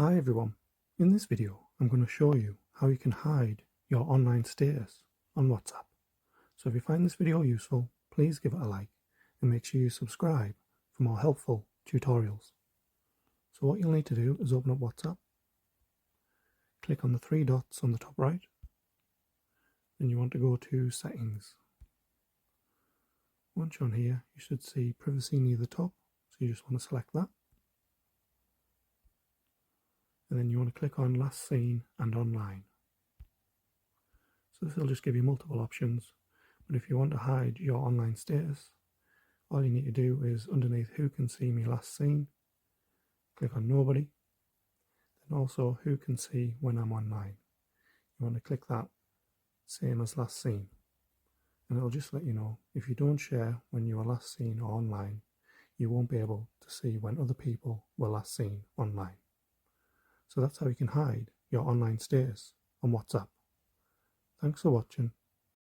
Hi everyone, in this video I'm going to show you how you can hide your online status on WhatsApp. So if you find this video useful, please give it a like and make sure you subscribe for more helpful tutorials. So what you'll need to do is open up WhatsApp, click on the three dots on the top right, then you want to go to settings. Once you're on here you should see privacy near the top, so you just want to select that. And then you want to click on last seen and online. So this will just give you multiple options, but if you want to hide your online status, all you need to do is underneath who can see me last seen, click on nobody, then also who can see when I'm online. You want to click that same as last seen, and it'll just let you know if you don't share when you were last seen or online, you won't be able to see when other people were last seen online. So that's how you can hide your online status on WhatsApp. Thanks for watching.